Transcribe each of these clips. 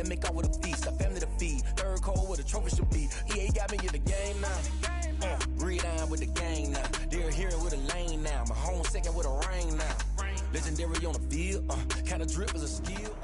to make out with a feast. A family to feed. Third cold where the trophy should be. EA got me in the game now. Read on with the gang now. They're here with a lane now. My home second with a rain now. Legendary on the field. Kind of drip is a skill.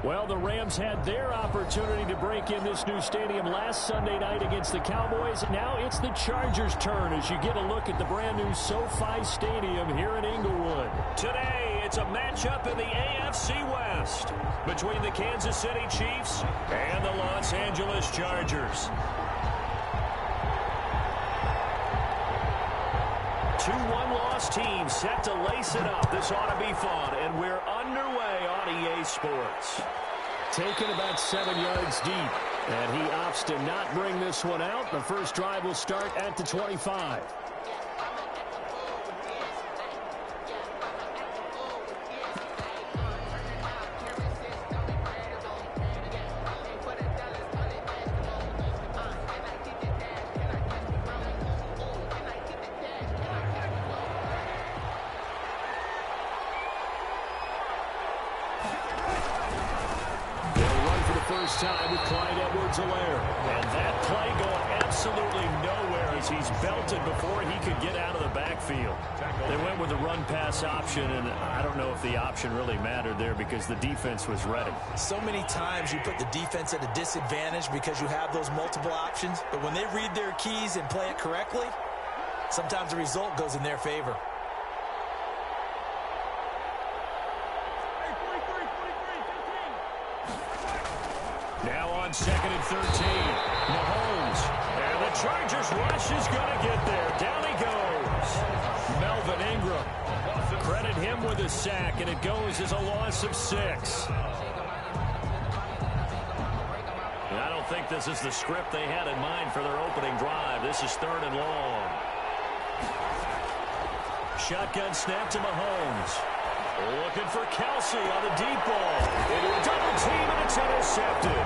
Well, the Rams had their opportunity to break in this new stadium last Sunday night against the Cowboys. Now it's the Chargers' turn as you get a look at the brand-new SoFi Stadium here in Inglewood. Today, it's a matchup in the AFC West between the Kansas City Chiefs and the Los Angeles Chargers. Two one-loss teams set to lace it up. This ought to be fun, and we're underway on EA Sports. Taken about 7 yards deep, and he opts to not bring this one out. The first drive will start at the 25. Time with Clyde Edwards-Helaire. And that play going absolutely nowhere as he's belted before he could get out of the backfield. They went with the run-pass option, and I don't know if the option really mattered there because the defense was ready. So many times you put the defense at a disadvantage because you have those multiple options, but when they read their keys and play it correctly, sometimes the result goes in their favor. Now on 2nd and 13, Mahomes. And the Chargers rush is going to get there. Down he goes. Melvin Ingram. Credit him with a sack, and it goes as a loss of 6. And I don't think this is the script they had in mind for their opening drive. This is 3rd and long. Shotgun snap to Mahomes. Looking for Kelsey on the deep ball. Into a double team, and it's intercepted.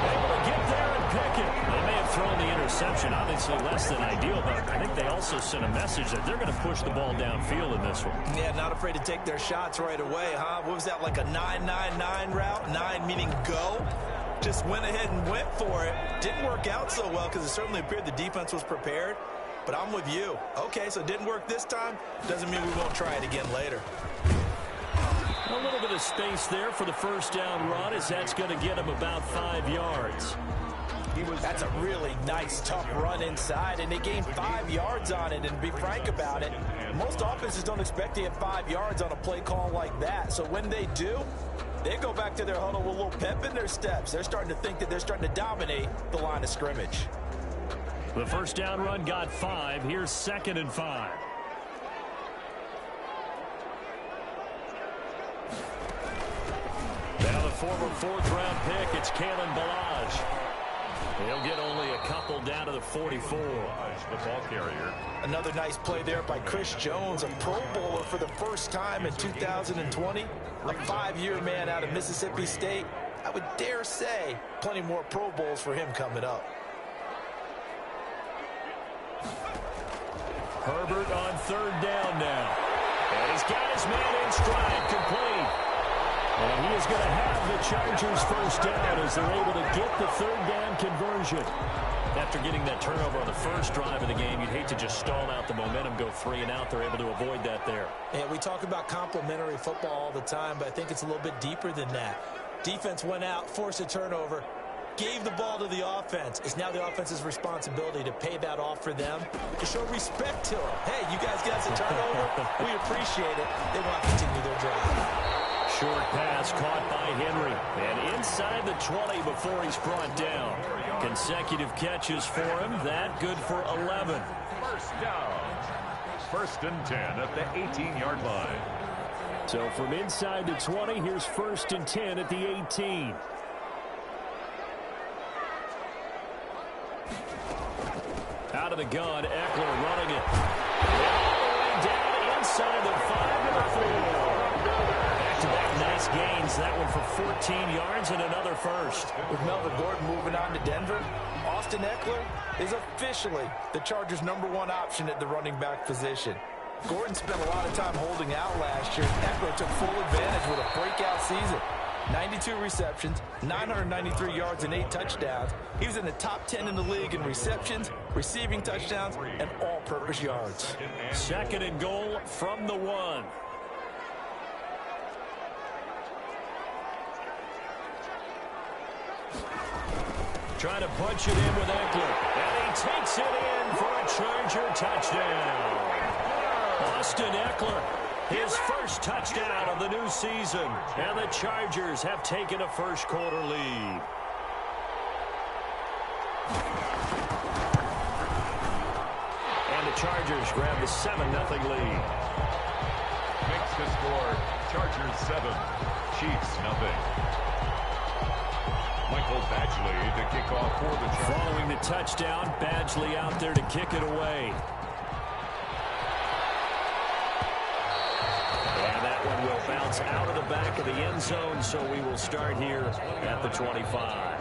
Able to get there and pick it. They may have thrown the interception, obviously less than ideal, but I think they also sent a message that they're going to push the ball downfield in this one. Yeah, not afraid to take their shots right away, huh? What was that, like a 9-9-9 route? 9 meaning go? Just went ahead and went for it. Didn't work out so well because it certainly appeared the defense was prepared. But I'm with you. Okay, so it didn't work this time. Doesn't mean we won't try it again later. A little bit of space there for the first down run as that's going to get him about 5 yards. That's a really nice, tough run inside, and they gained 5 yards on it. And to be frank about it, most offenses don't expect to get 5 yards on a play call like that. So when they do, they go back to their huddle with a little pep in their steps. They're starting to think that they're starting to dominate the line of scrimmage. The first down run got 5. Here's 2nd and 5. Now the former 4th-round pick, it's Kalen Ballage. He'll get only a couple down to the 44. The ball carrier. Another nice play there by Chris Jones, a Pro Bowler for the first time in 2020. A 5-year man out of Mississippi State. I would dare say plenty more Pro Bowls for him coming up. Herbert on 3rd down now. And he's got his man in stride, complete. And he is going to have the Chargers first down as they're able to get the 3rd down conversion. After getting that turnover on the first drive of the game, you'd hate to just stall out the momentum, go 3 and out. They're able to avoid that there. Yeah, we talk about complementary football all the time, but I think it's a little bit deeper than that. Defense went out, forced a turnover, gave the ball to the offense. It's now the offense's responsibility to pay that off for them, to show respect to them. Hey, you guys got us a turnover. We appreciate it. They want to continue their drive. Short pass caught by Henry. And inside the 20 before he's brought down. Consecutive catches for him. That good for 11. First down. 1st and 10 at the 18-yard line. So from inside the 20, here's 1st and 10 at the 18. Out of the gun, Eckler running it. All the way down inside the 5 to the 4. Back-to-back nice gains. That one for 14 yards and another first. With Melvin Gordon moving on to Denver, Austin Eckler is officially the Chargers' #1 option at the running back position. Gordon spent a lot of time holding out last year. Eckler took full advantage with a breakout season. 92 receptions, 993 yards, and 8 touchdowns. He was in the top 10 in the league in receptions, receiving touchdowns, and all-purpose yards. 2nd and goal from the 1. Trying to punch it in with Eckler. And he takes it in for a Charger touchdown. Austin Eckler, his first touchdown of the new season. And the Chargers have taken a first-quarter lead. And the Chargers grab the 7-0 lead. Makes the score Chargers 7, Chiefs 0. Michael Badgley to kick off for the Chargers. Following the touchdown, Badgley out there to kick it away. And that one will bounce out of the back of the end zone, so we will start here at the 25.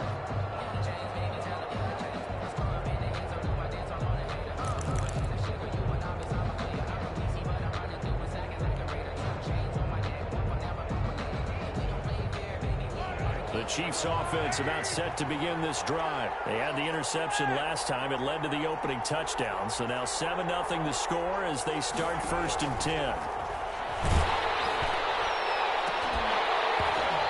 The Chiefs offense about set to begin this drive. They had the interception last time. It led to the opening touchdown. So now 7-0 the score as they start 1st and 10.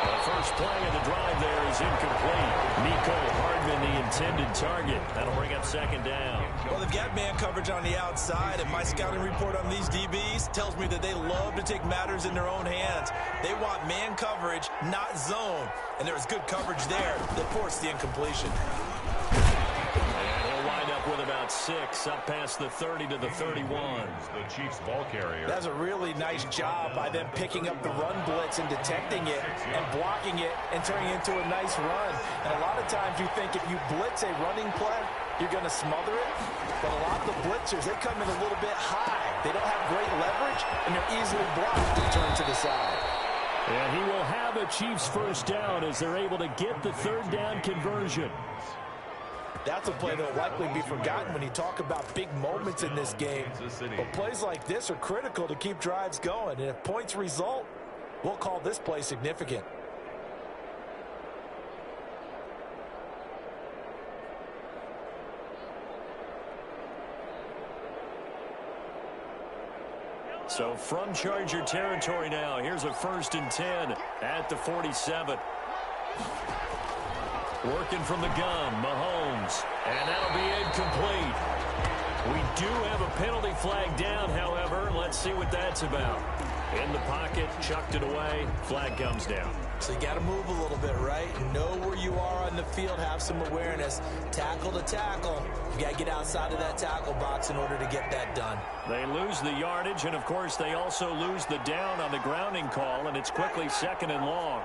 The first play of the drive there is incomplete. Mecole Hardman, the intended target. That'll bring up 2nd down. Well, they've got man coverage on the outside, and my scouting report on these DBs tells me that they love to take matters in their own hands. They want man coverage, not zone. And there was good coverage there that forced the incompletion. And he'll wind up with about 6 up past the 30 to the 31. The Chiefs ball carrier. That's a really nice job by them picking up the run blitz and detecting it and blocking it and turning it into a nice run. And a lot of times you think if you blitz a running play, you're going to smother it. But a lot of the blitzers, they come in a little bit high. They don't have great leverage, and they're easily blocked and turned to the side. And he will have a Chiefs first down as they're able to get the 3rd down conversion. That's a play that will likely be forgotten when you talk about big moments in this game. But plays like this are critical to keep drives going. And if points result, we'll call this play significant. So from Charger territory now, here's a 1st and 10 at the 47. Working from the gun, Mahomes. And that'll be incomplete. We do have a penalty flag down, however. Let's see what that's about. In the pocket, chucked it away. Flag comes down. So you got to move a little bit, right? Know where you are on the field, have some awareness. Tackle to tackle. You got to get outside of that tackle box in order to get that done. They lose the yardage, and of course they also lose the down on the grounding call, and it's quickly 2nd and long.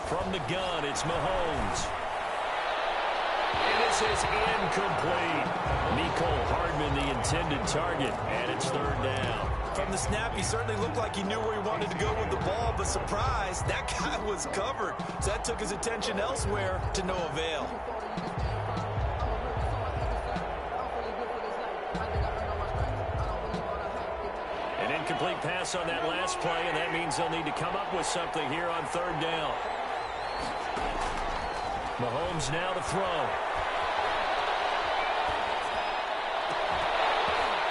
From the gun, it's Mahomes. And this is incomplete. Mecole Hardman, the intended target, and it's 3rd down. From the snap, he certainly looked like he knew where he wanted to go with the ball, but surprise, that guy was covered. So that took his attention elsewhere to no avail. An incomplete pass on that last play, and that means they'll need to come up with something here on 3rd down. Mahomes now to throw.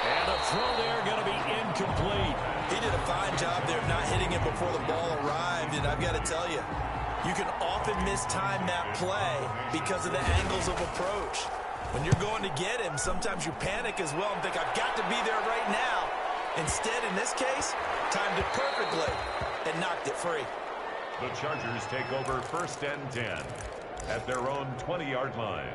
And the throw there going to be incomplete. He did a fine job there of not hitting it before the ball arrived, and I've got to tell you, you can often mistime that play because of the angles of approach. When you're going to get him, sometimes you panic as well and think, I've got to be there right now. Instead, in this case, timed it perfectly and knocked it free. The Chargers take over 1st and 10 at their own 20-yard line.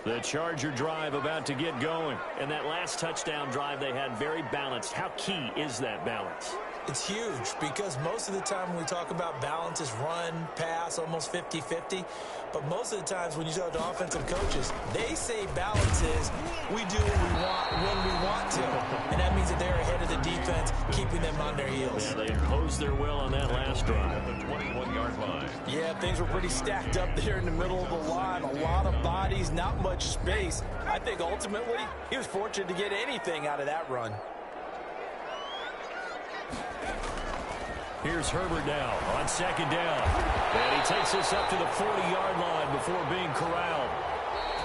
The Charger drive about to get going. And that last touchdown drive they had very balanced. How key is that balance? It's huge because most of the time when we talk about balance, it's run, pass, almost 50-50. But most of the times when you talk to offensive coaches, they say balance is we do what we want when we want to. And that means that they're ahead of the defense, keeping them on their heels. Yeah, they imposed their will on that last drive. At the 21-yard line. Yeah, things were pretty stacked up there in the middle of the line. A lot of bodies, not much space. I think ultimately he was fortunate to get anything out of that run. Here's Herbert now on second down. And he takes us up to the 40-yard line before being corralled.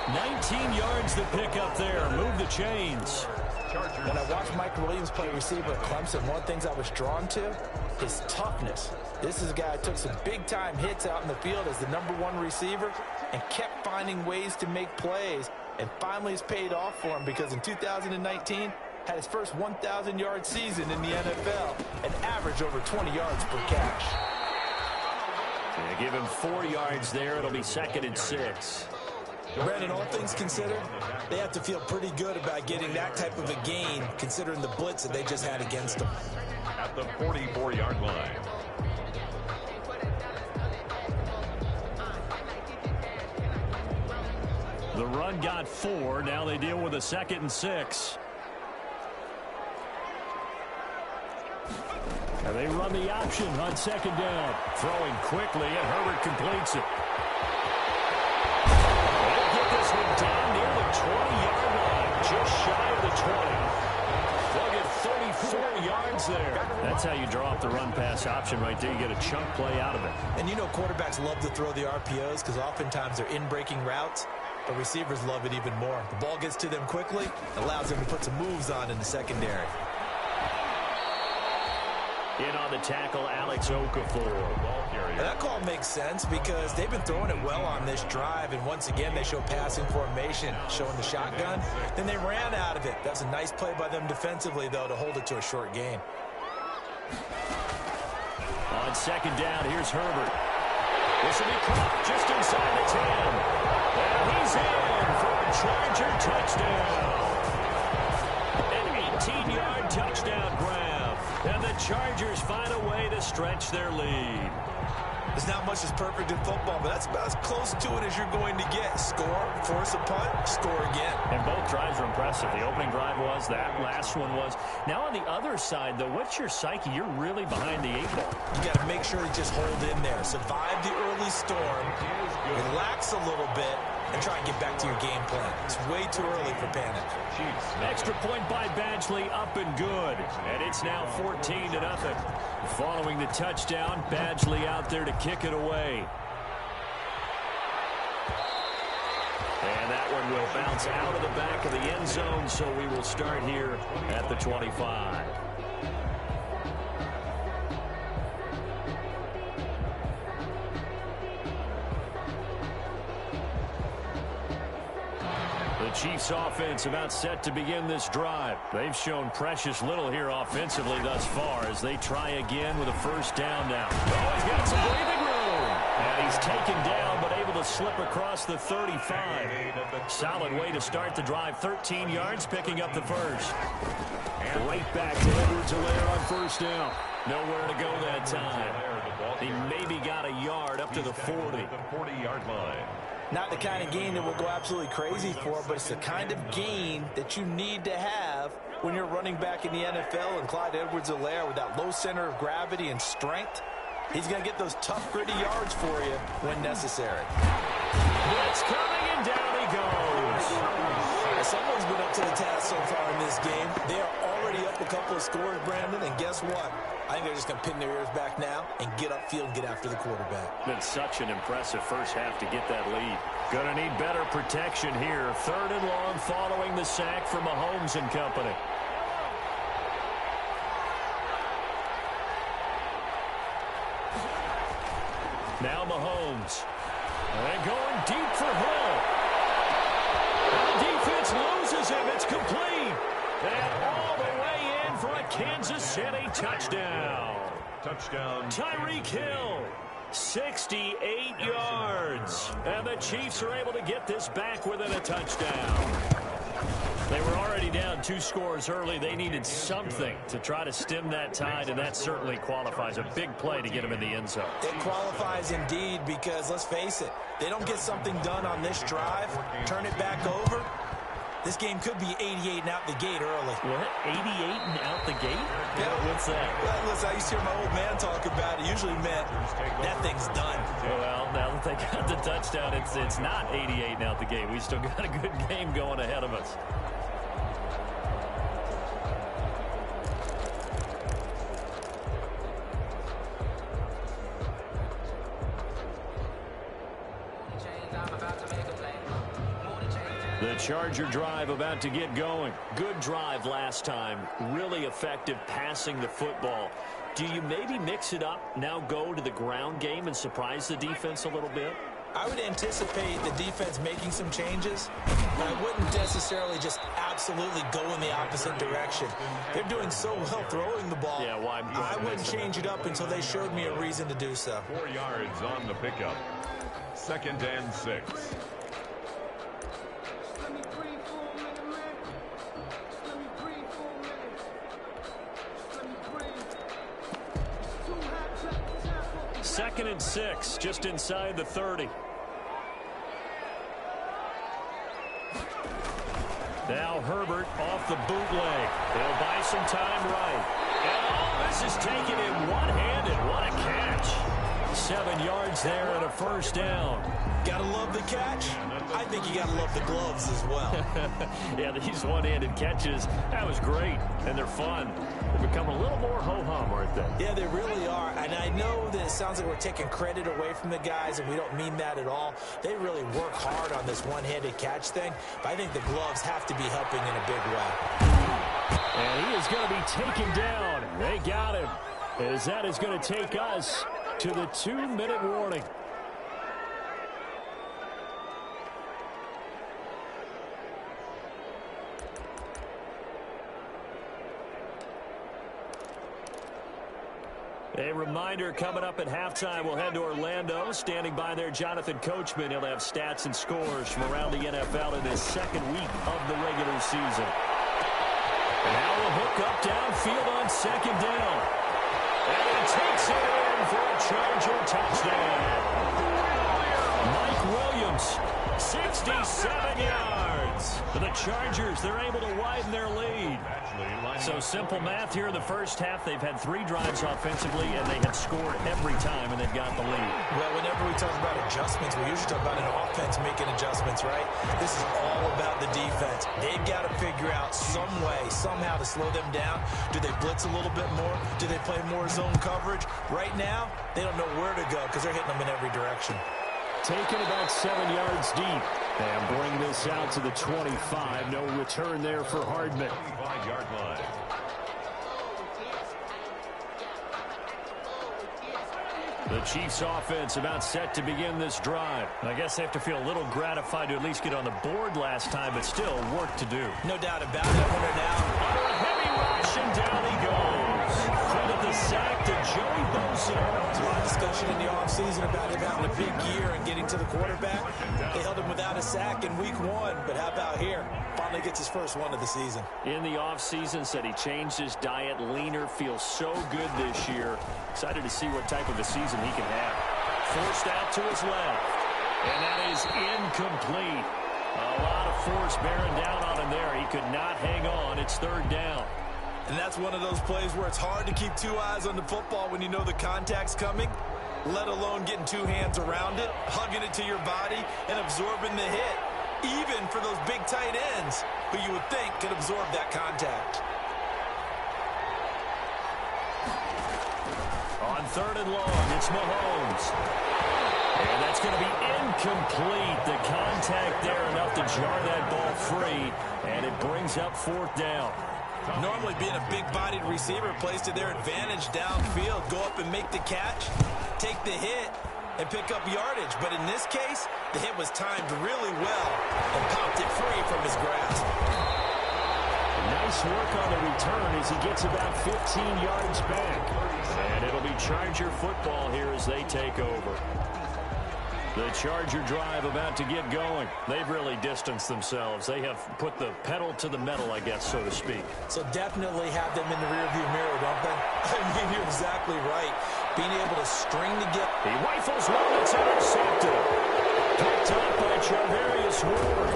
19 yards to pick up there. Move the chains. When I watched Mike Williams play receiver at Clemson, one of the things I was drawn to, his toughness. This is a guy who took some big-time hits out in the field as the #1 receiver and kept finding ways to make plays. And finally it's paid off for him because in 2019, had his first 1,000-yard season in the NFL and averaged over 20 yards per catch. Yeah, give him 4 yards there. It'll be 2nd and 6. Brandon, all things considered, they have to feel pretty good about getting that type of a gain considering the blitz that they just had against them. At the 44-yard line. The run got 4. Now they deal with a 2nd and 6. And they run the option on 2nd down. Throwing quickly, and Herbert completes it. They'll get this one down near the 20-yard line, just shy of the 20. They'll get 34 yards there. That's how you draw up the run-pass option right there. You get a chunk play out of it. And you know quarterbacks love to throw the RPOs because oftentimes they're in-breaking routes, but receivers love it even more. The ball gets to them quickly, allows them to put some moves on in the secondary. In on the tackle, Alex Okafor. And that call makes sense because they've been throwing it well on this drive, and once again they show passing formation, showing the shotgun. Then they ran out of it. That's a nice play by them defensively, though, to hold it to a short gain. On 2nd down, here's Herbert. This will be caught just inside the 10. And he's in for a Charger touchdown. An 18-yard touchdown grab. And the Chargers find a way to stretch their lead. There's not much that's perfect in football, but that's about as close to it as you're going to get. Score, force a punt, score again. And both drives were impressive. The opening drive was, that last one was. Now on the other side, though, what's your psyche? You're really behind the 8 ball. You got to make sure you just hold in there. Survive the early storm, relax a little bit, and try and get back to your game plan. It's way too early for panic. Extra point by Badgley, up and good. And it's now 14-0. Following the touchdown, Badgley out there to kick it away. And that one will bounce out of the back of the end zone, so we will start here at the 25. The Chiefs offense about set to begin this drive. They've shown precious little here offensively thus far as they try again with a first down now. Oh, he's got some breathing room. And he's taken down but able to slip across the 35. Solid way to start the drive. 13 yards, picking up the first. Right back to Edwards-Helaire on first down. Nowhere to go that time. He maybe got a yard up to the 40. The 40-yard line. Not the kind of gain that we'll go absolutely crazy for, but it's the kind of gain that you need to have when you're running back in the NFL. And Clyde Edwards-Helaire, with that low center of gravity and strength, he's going to get those tough, gritty yards for you when necessary. Blitz coming, and down he goes. Someone's been up to the task so far in this game. They are already up a couple of scores, Brandon, and guess what? I think they're just going to pin their ears back now and get upfield and get after the quarterback. Been such an impressive first half to get that lead. Going to need better protection here. 3rd and long following the sack from Mahomes and company. Now Mahomes. And going deep for Hill. And the defense loses him. It's complete. And all the way in for a Kansas City touchdown. Touchdown. Tyreek Hill, 68 yards. And the Chiefs are able to get this back within a touchdown. They were already down 2 scores early. They needed something to try to stem that tide, and that certainly qualifies. A big play to get them in the end zone. It qualifies indeed because, let's face it, they don't get something done on this drive, turn it back over. This game could be 88 and out the gate early. What? 88 and out the gate? Yeah. What's that? Well, listen, I used to hear my old man talk about it. Usually meant that thing's done. Well, now that they got the touchdown, it's not 88 and out the gate. We still got a good game going ahead of us. The Charger drive about to get going. Good drive last time. Really effective passing the football. Do you maybe mix it up, now go to the ground game and surprise the defense a little bit? I would anticipate the defense making some changes, but I wouldn't necessarily just absolutely go in the opposite direction. They're doing so well throwing the ball. Yeah, why? I wouldn't change it up until they showed me a reason to do so. 4 yards on the pickup. 2nd and 6. Second and 6, just inside the 30. Now Herbert off the bootleg. They'll buy some time right. And this is taken in one-handed. What a catch. 7 yards there and a first down. Gotta love the catch. I think you gotta love the gloves as well. Yeah, these one-handed catches, that was great, and they're fun. They've become a little more ho-hum, aren't they? Yeah, they really are, and I know that it sounds like we're taking credit away from the guys, and we don't mean that at all. They really work hard on this one-handed catch thing, but I think the gloves have to be helping in a big way. And he is going to be taken down. They got him, as that is going to take us to the 2-minute warning. A reminder, coming up at halftime, we'll head to Orlando. Standing by there, Jonathan Coachman. He'll have stats and scores from around the NFL in his 2nd week of the regular season. And now we'll hook up downfield on 2nd down. And he takes it in for a Charger touchdown. Mike Williams, 67 yards. For the Chargers, they're able to widen their lead. So simple math here in the first half. They've had 3 drives offensively, and they have scored every time, and they've got the lead. Well, whenever we talk about adjustments, we usually talk about an offense making adjustments, right? This is all about the defense. They've got to figure out some way, somehow to slow them down. Do they blitz a little bit more? Do they play more zone coverage? Right now, they don't know where to go because they're hitting them in every direction. Taken about 7 yards deep. And bring this out to the 25. No return there for Hardman. 25-yard line. The Chiefs offense about set to begin this drive. I guess they have to feel a little gratified to at least get on the board last time, but still work to do. No doubt about it. Under a heavy rush, and down he goes. Credit the sack to Joey Bosa. There's a lot of discussion in the offseason about him having a big year and getting to the quarterback. They held him without a sack in week 1, but how about here? Finally gets his first one of the season. In the offseason, said he changed his diet, leaner, feels so good this year. Excited to see what type of a season he can have. Forced out to his left, and that is incomplete. A lot of force bearing down on him there. He could not hang on. It's 3rd down. And that's one of those plays where it's hard to keep 2 eyes on the football when you know the contact's coming, let alone getting 2 hands around it, hugging it to your body, and absorbing the hit, even for those big tight ends who you would think could absorb that contact. On 3rd and long, it's Mahomes. And that's going to be incomplete. The contact there enough to jar that ball free, and it brings up 4th down. Normally being a big-bodied receiver plays to their advantage downfield. Go up and make the catch, take the hit, and pick up yardage. But in this case, the hit was timed really well and popped it free from his grasp. Nice work on the return as he gets about 15 yards back. And it'll be Charger football here as they take over. The Charger drive about to get going. They've really distanced themselves. They have put the pedal to the metal, I guess, so to speak. So definitely have them in the rearview mirror, don't they? I mean, you're exactly right. Being able to string together. He rifles one that's intercepted. Picked up by Charvarius Ward.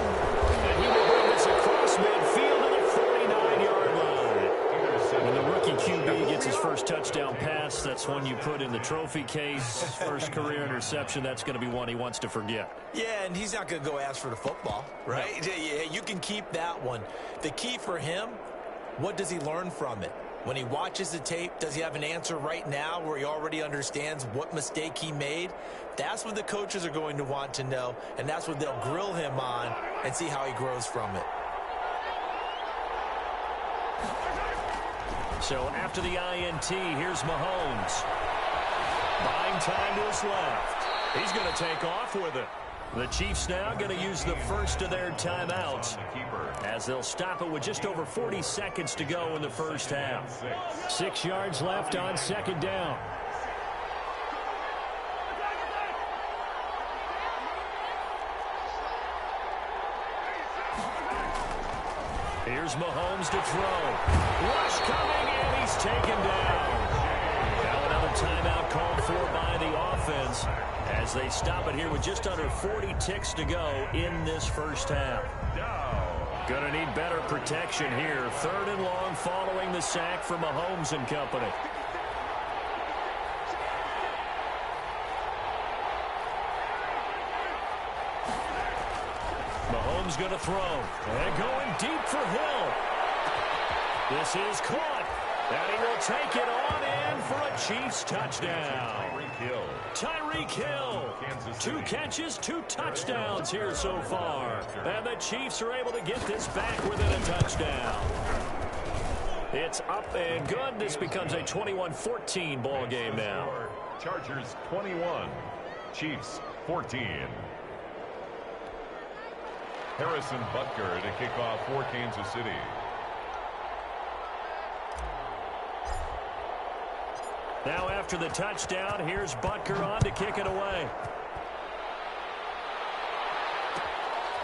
And he will bring this across midfield to the 49-yard line. When the rookie QB gets his first touchdown pass, that's one you put in the trophy case. First career interception, that's going to be one he wants to forget. Yeah, and he's not going to go ask for the football, right? No. Yeah, you can keep that one. The key for him, what does he learn from it? When he watches the tape, does he have an answer right now where he already understands what mistake he made? That's what the coaches are going to want to know, and that's what they'll grill him on and see how he grows from it. So after the INT, here's Mahomes. Buying time to his left. He's going to take off with it. The Chiefs now going to use the first of their timeouts as they'll stop it with just over 40 seconds to go in the first half. 6 yards left on second down. Here's Mahomes to throw. Rush coming, and he's taken down. Now another timeout called for by the offense as they stop it here with just under 40 ticks to go in this first half. Going to need better protection here. 3rd and long following the sack from Mahomes and company. Mahomes going to throw. And going deep for Hill. This is caught. And he will take it on in for a Chiefs touchdown. Tyreek Hill. 2 catches, 2 touchdowns here so far. And the Chiefs are able to get this back within a touchdown. It's up and good. This becomes a 21-14 ball game now. Chargers 21, Chiefs 14. Harrison Butker to kick off for Kansas City. Now after the touchdown, here's Butker on to kick it away.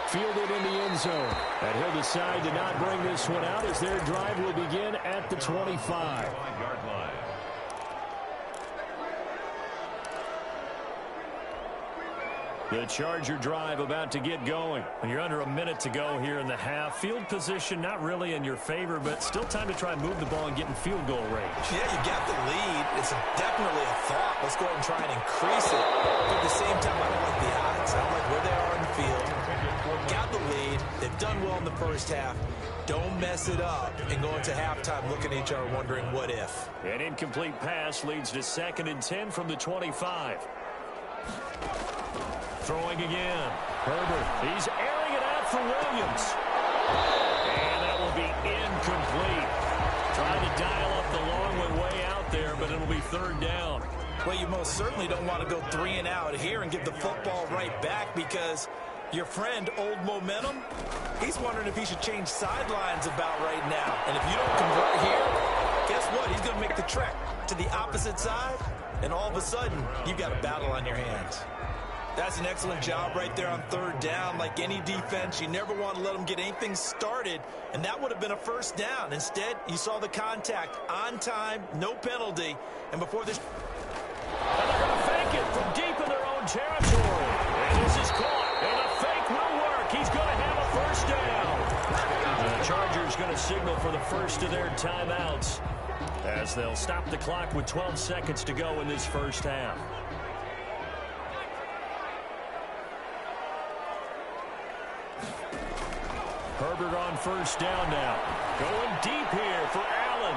Fielded in the end zone. And he'll decide to not bring this one out as their drive will begin at the 25. The Charger drive about to get going. When you're under a minute to go here in the half, field position not really in your favor, but still time to try and move the ball and get in field goal range. Yeah, you got the lead. It's definitely a thought. Let's go ahead and try and increase it. But at the same time, I don't like the odds. I don't like where they are in the field. Got the lead. They've done well in the first half. Don't mess it up and go into halftime looking at each other wondering what if. An incomplete pass leads to 2nd and 10 from the 25. Throwing again. Herbert. He's airing it out for Williams. And that will be incomplete. Trying to dial up the long one way out there, but it'll be 3rd down. Well, you most certainly don't want to go 3 and out here and give the football right back because your friend, Old Momentum, he's wondering if he should change sidelines about right now. And if you don't convert here, guess what? He's going to make the trek to the opposite side, and all of a sudden, you've got a battle on your hands. That's an excellent job right there on 3rd down. Like any defense, you never want to let them get anything started, and that would have been a 1st down. Instead, you saw the contact on time, no penalty, and before this... And they're going to fake it from deep in their own territory. And this is caught, and a fake will work. He's going to have a 1st down. The Chargers going to signal for the first of their timeouts as they'll stop the clock with 12 seconds to go in this first half. Herbert on 1st down now. Going deep here for Allen.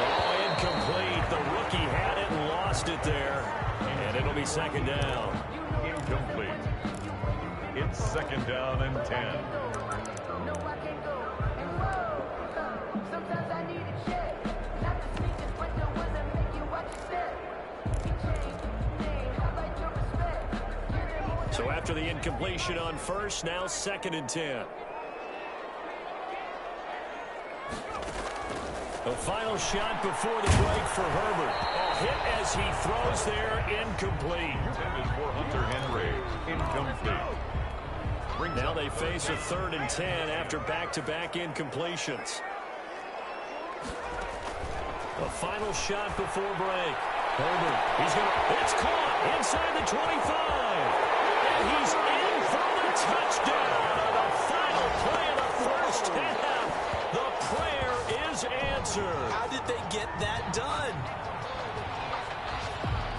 Oh, incomplete. The rookie had it and lost it there. And it'll be 2nd down. Incomplete. It's 2nd down and 10. So after the incompletion on 1st, now 2nd and 10. The final shot before the break for Herbert. Hit as he throws there, incomplete. Intended for Hunter Henry, incomplete. Now they face a 3rd and 10 after back-to-back incompletions. The final shot before break. Herbert, it's caught inside the 25. And he's in for the touchdown. The final play of the first half. The prayer is answered. How did they get that done?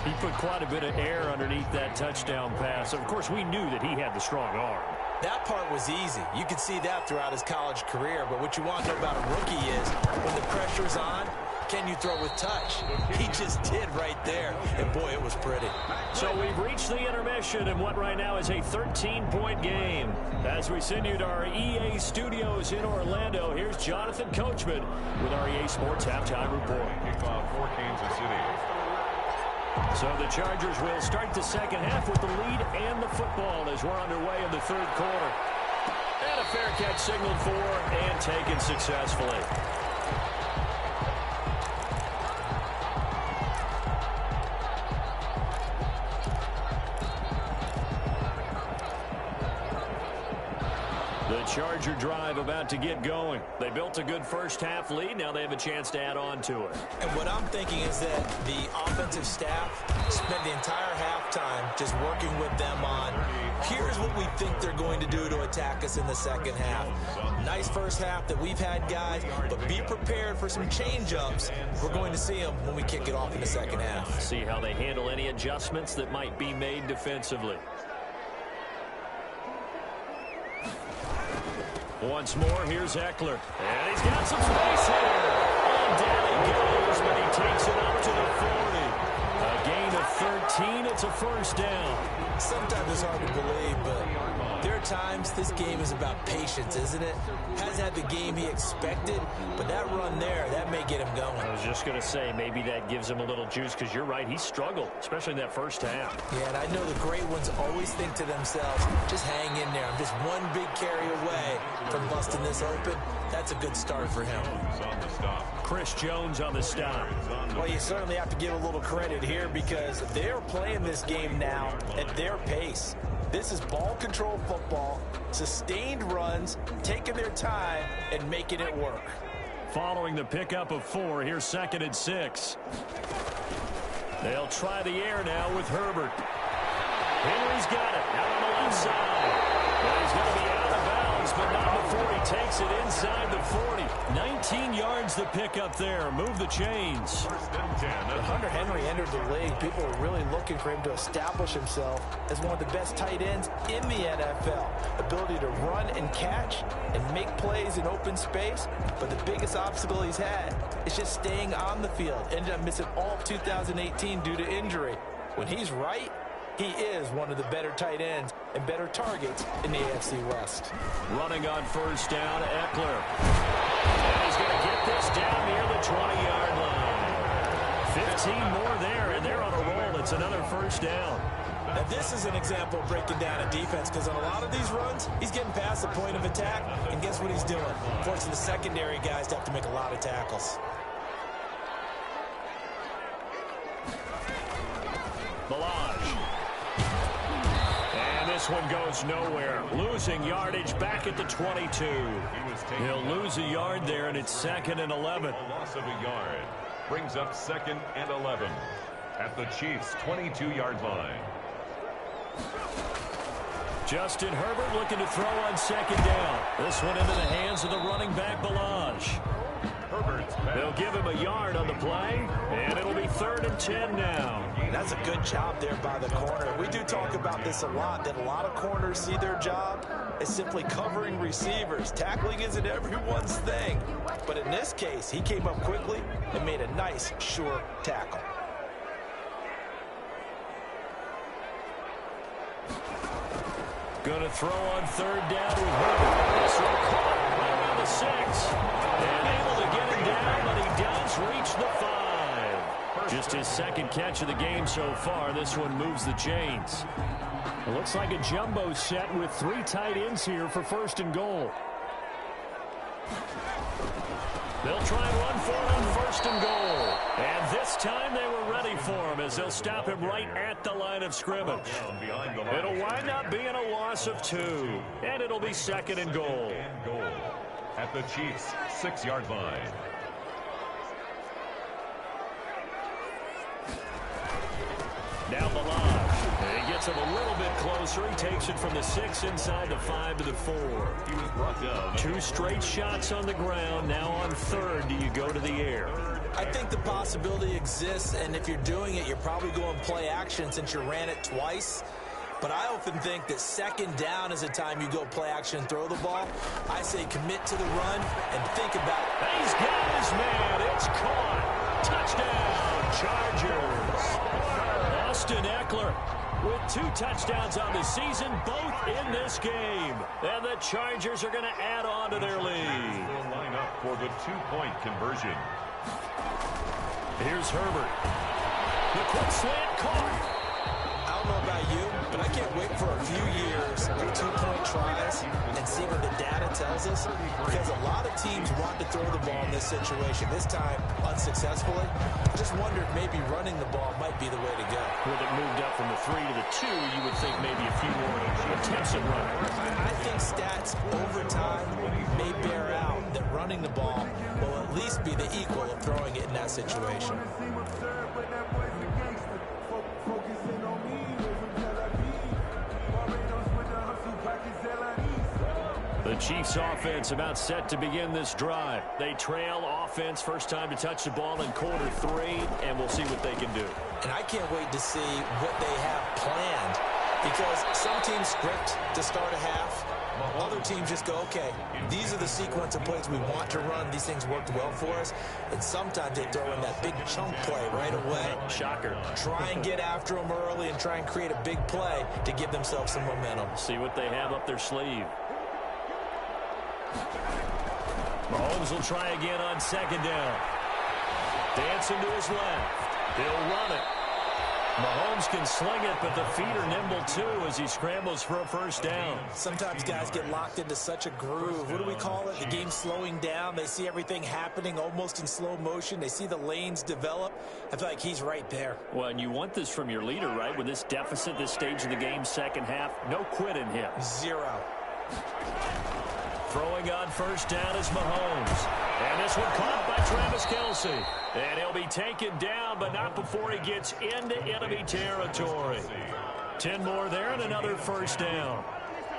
He put quite a bit of air underneath that touchdown pass. Of course, we knew that he had the strong arm. That part was easy. You could see that throughout his college career. But what you want to know about a rookie is when the pressure's on, can you throw with touch? He just did right there. And, boy, it was pretty. So we've reached the intermission in what right now is a 13-point game. As we send you to our EA studios in Orlando, here's Jonathan Coachman with our EA Sports Halftime Report. Kickoff for Kansas City. So the Chargers will start the second half with the lead and the football as we're underway in the 3rd quarter. And a fair catch signaled for and taken successfully. The Charger drive about to get going. They built a good first half lead. Now they have a chance to add on to it. And what I'm thinking is that the offensive staff spent the entire halftime just working with them on, here's what we think they're going to do to attack us in the second half. Nice first half that we've had, guys, but be prepared for some change-ups. We're going to see them when we kick it off in the second half. See how they handle any adjustments that might be made defensively. Once more, here's Eckler. And he's got some space here. And down he goes, but he takes it up to the 40. A gain of 13. It's a first down. Sometimes it's hard to believe, but there are times this game is about patience, isn't it? Hasn't had the game he expected, but that run there, that may get him going. I was just going to say, maybe that gives him a little juice, because you're right, he struggled, especially in that first half. Yeah, and I know the great ones always think to themselves, just hang in there. I'm just one big carry away from busting this open. That's a good start for him. On the stop. Chris Jones on the stop. Well, you certainly have to give a little credit here because they're playing this game now at their pace. This is ball control football, sustained runs, taking their time, and making it work. Following the pickup of 4, here's 2nd and 6. They'll try the air now with Herbert. Henry's got it, out on the left side. Well, he's going to be out of bounds, but not before he takes it inside the 40. 19 yards the pickup there. Move the chains. First and 10. When Hunter Henry entered the league, people were really looking for him to establish himself as one of the best tight ends in the NFL. Ability to run and catch and make plays in open space. But the biggest obstacle he's had is just staying on the field. Ended up missing all of 2018 due to injury. When he's right, he is one of the better tight ends and better targets in the AFC West. Running on first down, Eckler. And he's going to get this down near the 20-yard line. 15 more there, and they're on a roll. It's another first down. Now, this is an example of breaking down a defense because on a lot of these runs, he's getting past the point of attack, and guess what he's doing? Forcing the secondary guys to have to make a lot of tackles. Balaj. And this one goes nowhere. Losing yardage back at the 22. He'll lose a yard there, and it's 2nd and 11. A loss of a yard brings up 2nd and 11 at the Chiefs' 22-yard line. Justin Herbert looking to throw on 2nd down. This one into the hands of the running back, Balaj. They'll give him a yard on the play, and it'll be 3rd and 10 now. That's a good job there by the corner. We do talk about this a lot, that a lot of corners see their job as simply covering receivers. Tackling isn't everyone's thing. But in this case, he came up quickly and made a nice, sure tackle. Going to throw on 3rd down with Herbert. This one caught right around the 6. And able to get him down, but he does reach the 5. Just his 2nd catch of the game so far. This one moves the chains. It looks like a jumbo set with 3 tight ends here for 1st and goal. They'll try and run for it on first and goal. And this time they were ready for him as they'll stop him right at the line of scrimmage. It'll wind up being a loss of 2. And it'll be second and goal. At the Chiefs' 6-yard line. Now Balaj. He gets him a little bit closer. He takes it from the 6 inside the 5 to the 4. He was brought down. 2 straight shots on the ground. Now on third, do you go to the air? I think the possibility exists, and if you're doing it, you're probably going play action since you ran it twice. But I often think that second down is the time you go play action and throw the ball. I say commit to the run and think about it. He's got his man. It's caught. Touchdown, Chargers. Austin Eckler with 2 touchdowns on the season, both in this game. And the Chargers are going to add on to their lead. Will line up for the 2-point conversion. Here's Herbert. The quick slant caught. I don't know about you, but I can't wait for a few years of 2-point tries and see what the data tells us, because a lot of teams want to throw the ball in this situation. This time, unsuccessfully. Just wonder if maybe running the ball might be the way to go. With it moved up from the 3 to the 2, you would think maybe a few more attempts at running. I think stats over time may bear out that running the ball will at least be the equal of throwing it in that situation. The Chiefs offense about set to begin this drive. They trail offense, first time to touch the ball in quarter 3, and we'll see what they can do. And I can't wait to see what they have planned, because some teams script to start a half. Other teams just go, okay, these are the sequence of plays we want to run. These things worked well for us. And sometimes they throw in that big chunk play right away. Shocker. Try and get after them early and try and create a big play to give themselves some momentum. See what they have up their sleeve. Mahomes will try again on second down. Dancing to his left. He'll run it. Mahomes can sling it, but the feet are nimble too as he scrambles for a first down. Sometimes guys get locked into such a groove. What do we call it? The game's slowing down. They see everything happening almost in slow motion. They see the lanes develop. I feel like he's right there. Well, and you want this from your leader, right? With this deficit, this stage of the game, second half, no quit in him. 0. Throwing on first down is Mahomes. And this one caught by Travis Kelce. And he'll be taken down, but not before he gets into enemy territory. 10 more there and another first down.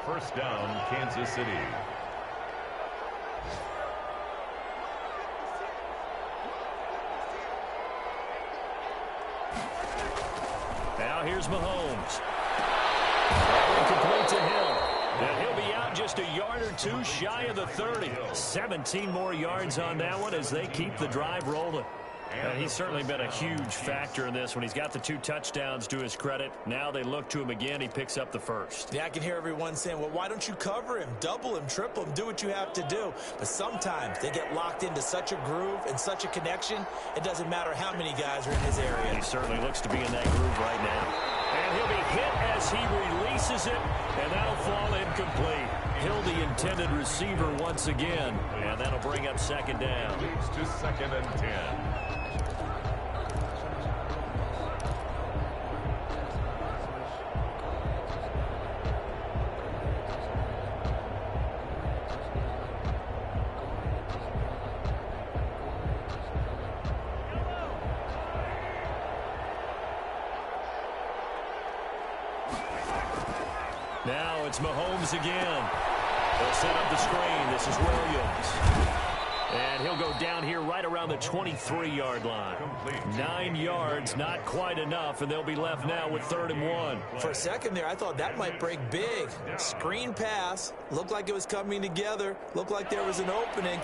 First down, Kansas City. Now here's Mahomes. Incomplete to Hill. And he'll be out just a yard or 2 shy of the 30. 17 more yards on that one as they keep the drive rolling. And he's certainly been a huge factor in this when he's got the 2 touchdowns to his credit. Now they look to him again. He picks up the first. Yeah, I can hear everyone saying, well, why don't you cover him? Double him, triple him, do what you have to do. But sometimes they get locked into such a groove and such a connection, it doesn't matter how many guys are in his area. He certainly looks to be in that groove right now. And he'll be hit as he releases it, and that'll fall incomplete. Hill, the intended receiver once again, and that'll bring up second down. Leads to 2nd and 10. Now it's Mahomes again. They'll set up the screen. This is Williams. And he'll go down here right around the 23-yard line. 9 yards, not quite enough, and they'll be left now with 3rd and 1. For a second there, I thought that might break big. Screen pass. Looked like it was coming together. Looked like there was an opening.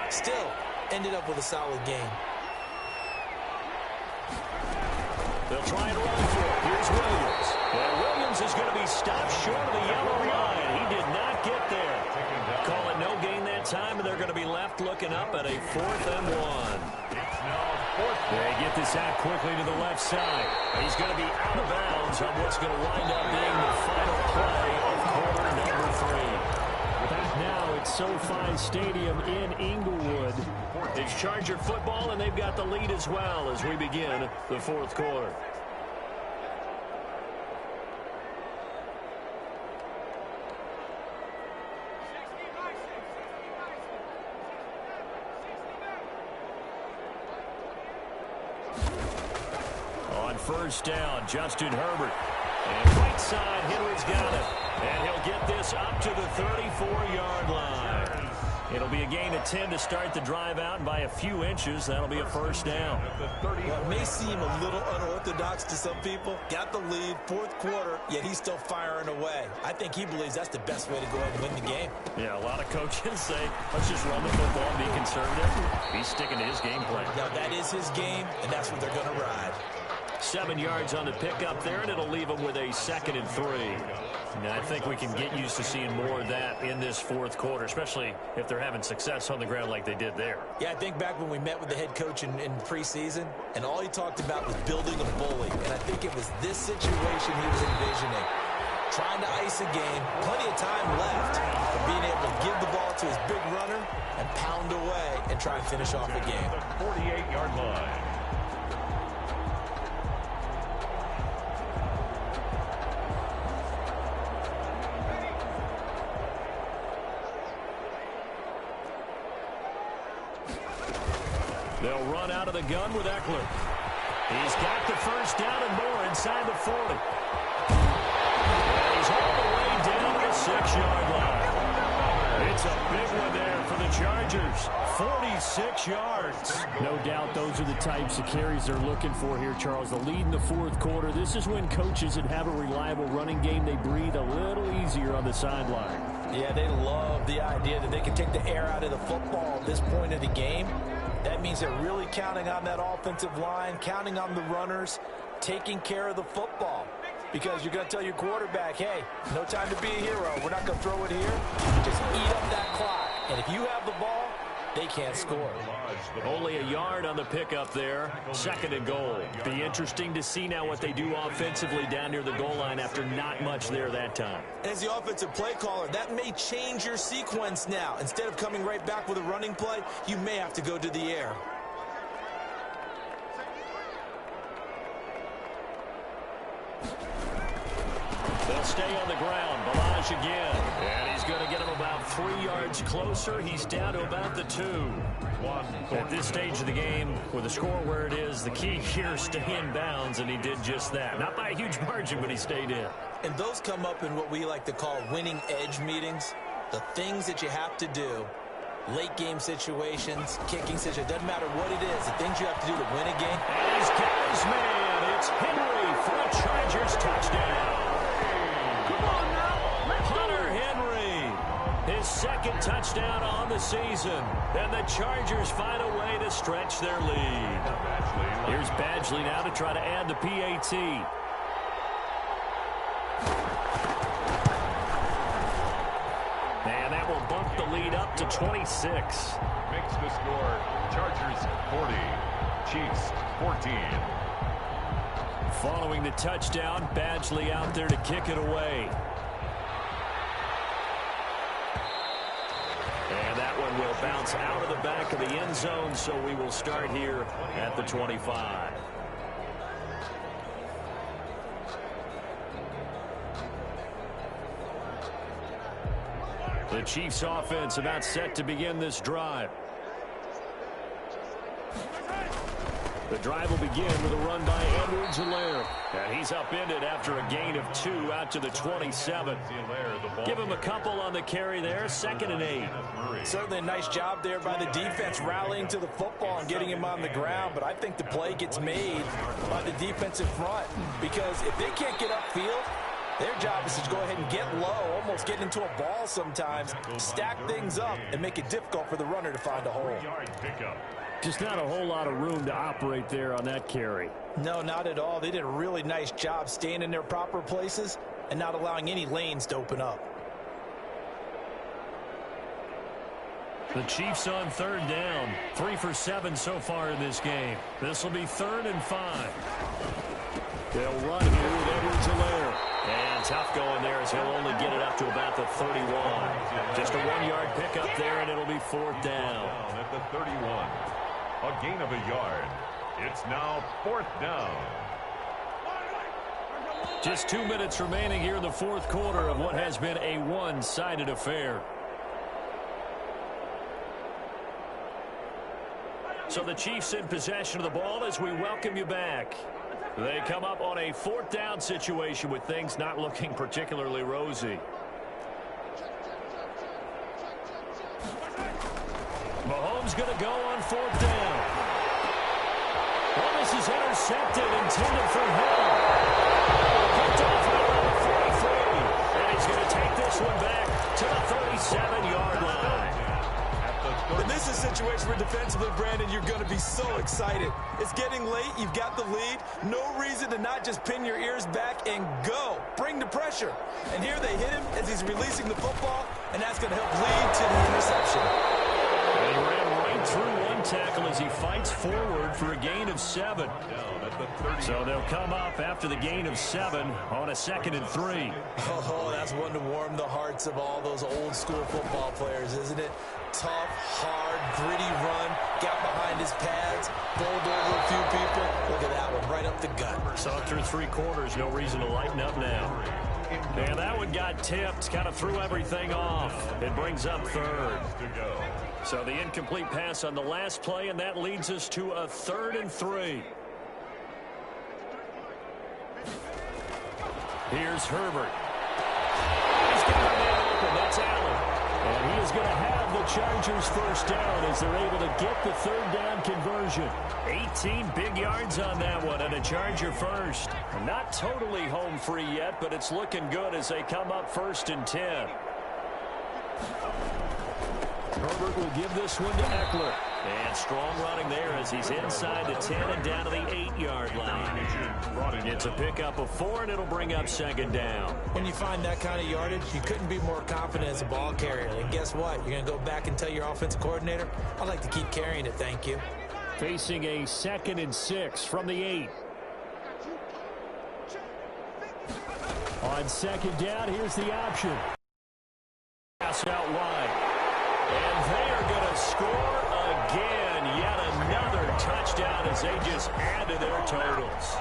Still, ended up with a solid game. They'll try and run for it. Here's Williams. And Williams is going to be stopped short of the yellow line. He did not get there. Call it no gain that time, and they're going to be left looking up at a 4th and 1. They get this out quickly to the left side. He's going to be out of bounds on what's going to wind up being the final play of quarter number 3. Back now, it's SoFi Stadium in Inglewood. It's Charger football, and they've got the lead as well as we begin the fourth quarter. On first down, Justin Herbert. And right side, Henry's got it. And he'll get this up to the 34-yard line. It'll be a gain of 10 to start the drive out, and by a few inches, that'll be a first down. Well, it may seem a little unorthodox to some people. Got the lead, fourth quarter, yet he's still firing away. I think he believes that's the best way to go ahead and win the game. Yeah, a lot of coaches say, let's just run the football and be conservative. He's sticking to his game plan. Now, that is his game, and that's what they're going to ride. 7 yards on the pickup there, and it'll leave them with a 2nd and 3. Now, I think we can get used to seeing more of that in this fourth quarter, especially if they're having success on the ground like they did there. Yeah, I think back when we met with the head coach in preseason, and all he talked about was building a bully. And I think it was this situation he was envisioning. Trying to ice a game, plenty of time left, but being able to give the ball to his big runner and pound away and try and finish off the game. 48-yard line. They'll run out of the gun with Eckler. He's got the first down and more inside the 40. And he's all the way down to the 6-yard line. It's a big one there for the Chargers. 46 yards. No doubt those are the types of carries they're looking for here, Charles. The lead in the fourth quarter. This is when coaches that have a reliable running game, they breathe a little easier on the sideline. Yeah, they love the idea that they can take the air out of the football at this point of the game. That means they're really counting on that offensive line, counting on the runners, taking care of the football. Because you're going to tell your quarterback, hey, no time to be a hero. We're not going to throw it here. Just eat up that clock. And if you have the ball, they can't score. Only a yard on the pickup there. 2nd and goal. Be interesting to see now what they do offensively down near the goal line after not much there that time. As the offensive play caller, that may change your sequence now. Instead of coming right back with a running play, you may have to go to the air. They'll stay on the ground. Balaj again. And he's going to get him about 3 yards closer. He's down to about the 2. At this stage of the game, with the score where it is, the key here is stay in bounds, and he did just that. Not by a huge margin, but he stayed in. And those come up in what we like to call winning edge meetings. The things that you have to do, late game situations, kicking situations, doesn't matter what it is, the things you have to do to win a game. And he's got his man. It's Henry for a Chargers touchdown. Hunter Henry, his 2nd touchdown on the season. And the Chargers find a way to stretch their lead. Here's Badgley now to try to add the PAT. And that will bump the lead up to 26. Makes the score Chargers 40, Chiefs 14. Following the touchdown, Badgley out there to kick it away. And that one will bounce out of the back of the end zone, so we will start here at the 25. The Chiefs offense about set to begin this drive. The drive will begin with a run by Edwards-Helaire. And he's upended after a gain of 2 out to the 27. Give him a couple on the carry there. 2nd and 8. Certainly a nice job there by the defense rallying to the football and getting him on the ground. But I think the play gets made by the defensive front. Because if they can't get upfield, their job is to go ahead and get low, almost get into a ball sometimes, stack things up, and make it difficult for the runner to find a hole. Just not a whole lot of room to operate there on that carry. No, not at all. They did a really nice job staying in their proper places and not allowing any lanes to open up. The Chiefs on 3rd down. 3 for 7 so far in this game. This will be 3rd and 5. They'll run here with Edwards-Helaire. And tough going there as he'll only get it up to about the 31. Just a 1-yard pickup there, and it'll be 4th down. At the 31. A gain of a yard. It's now 4th down. Just 2 minutes remaining here in the 4th quarter of what has been a one-sided affair. So the Chiefs in possession of the ball as we welcome you back. They come up on a 4th down situation with things not looking particularly rosy. Mahomes going to go on 4th down. Well, this is intercepted, intended for Hill. Picked off around the 43. And he's going to take this one back to the 37-yard line. And this is a situation where defensively, Brandon, you're going to be so excited. It's getting late. You've got the lead. No reason to not just pin your ears back and go. Bring the pressure. And here they hit him as he's releasing the football, and that's going to help lead to the interception. And he ran right through one tackle as he fights forward for a gain of 7. So they'll come up after the gain of 7 on a 2nd and 3. Oh, that's one to warm the hearts of all those old school football players, isn't it? Tough, hard, gritty run, got behind his pads, bowled over a few people. Look at that one, right up the gut. So through 3 quarters, no reason to lighten up now. And that one got tipped, kind of threw everything off. It brings up 3rd. So the incomplete pass on the last play, and that leads us to a 3rd and 3. Here's Herbert. He's got a man open. That's Allen. And he is going to have the Chargers first down as they're able to get the 3rd down conversion. 18 big yards on that one and a Charger first. Not totally home free yet, but it's looking good as they come up 1st and 10. Herbert will give this one to Eckler. And strong running there as he's inside the 10 and down to the 8-yard line. It's a pickup of 4, and it'll bring up 2nd down. When you find that kind of yardage, you couldn't be more confident as a ball carrier. And guess what? You're going to go back and tell your offensive coordinator, I'd like to keep carrying it, thank you. Facing a 2nd and 6 from the 8. On 2nd down, here's the option. Pass out wide. And they are going to score again. Yet another touchdown as they just add to their totals.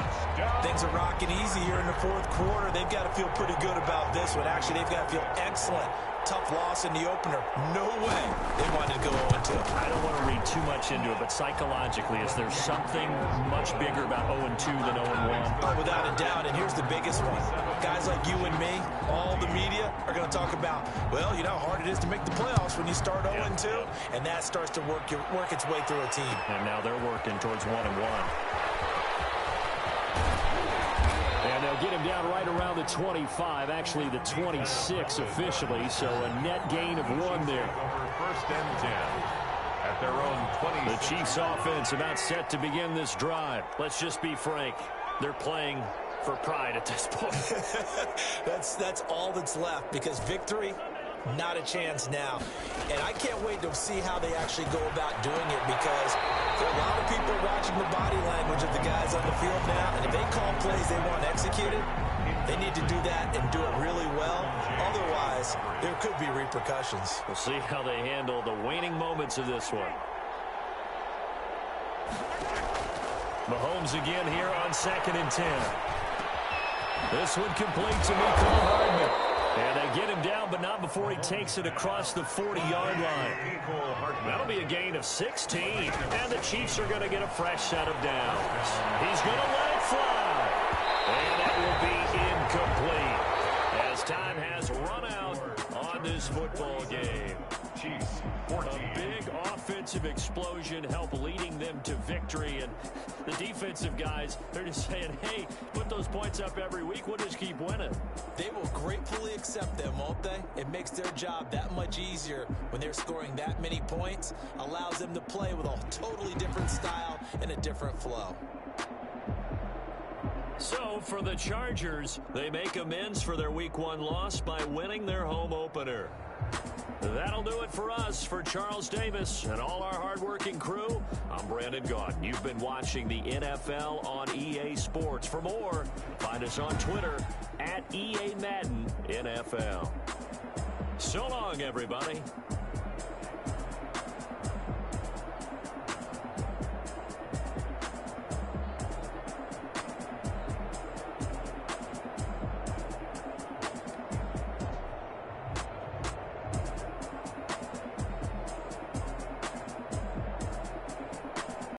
Things are rocking easy here in the 4th quarter. They've got to feel pretty good about this one. Actually, they've got to feel excellent. Tough loss in the opener. No way they wanted to go 0-2. I don't want to read too much into it, but psychologically, is there something much bigger about 0-2 than 0-1? Oh, without a doubt, and here's the biggest one. Guys like you and me, all the media, are going to talk about, well, you know how hard it is to make the playoffs when you start 0-2, and that starts to work its way through a team. And now they're working towards 1-1. And they'll get him down right around the 25, actually the 26 officially, so a net gain of 1 there. 1st and 10 at their own 20. The Chiefs offense about set to begin this drive. Let's just be frank. They're playing for pride at this point. That's all that's left, because victory, not a chance now. And I can't wait to see how they actually go about doing it, because there are a lot of people watching the body language of the guys on the field now, and if they call plays they want executed, they need to do that and do it really well. Otherwise, there could be repercussions. We'll see how they handle the waning moments of this one. Mahomes again here on 2nd and 10. This one complete to Mecole Hardman. And they get him down, but not before he takes it across the 40-yard line. That'll be a gain of 16. And the Chiefs are going to get a fresh set of downs. He's going to let it fly. And that will be incomplete, as time has run out on this football game. Chiefs, A big offensive explosion help leading them to victory. And the defensive guys, they're just saying, hey, put those points up every week. We'll just keep winning. They will gratefully accept them, won't they? It makes their job that much easier when they're scoring that many points. Allows them to play with a totally different style and a different flow. So for the Chargers, they make amends for their Week 1 loss by winning their home opener. That'll do it for us. For Charles Davis and all our hardworking crew, I'm Brandon Gaudin. You've been watching the NFL on EA Sports. For more, find us on Twitter @EA Madden NFL. So long, everybody.